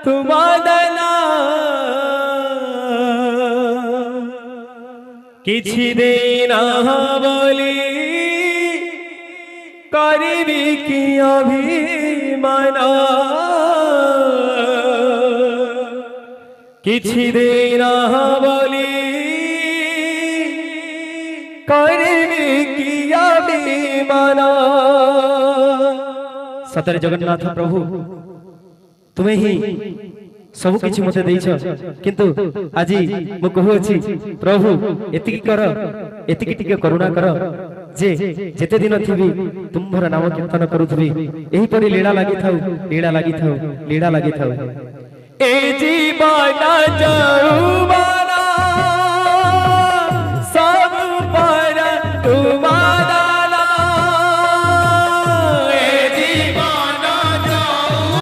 तुमादना किछि देना बोली करिबी कि अभिमान किछि देना बोली करिबी कि अभिमान। सतरे जगन्नाथ प्रभु तुम्हें ही सब किछि मते देइछ किंतु आजी मु कहूछि प्रभु एतिकी कर एतिकी टिके करुणा कर जे जेते दिन थिबी तुम्हर नाम कीर्तन करूथबी एही परि लीला लागि थाउ लीला लागि थाउ लीला लागि थाउ ए जीवन जौबना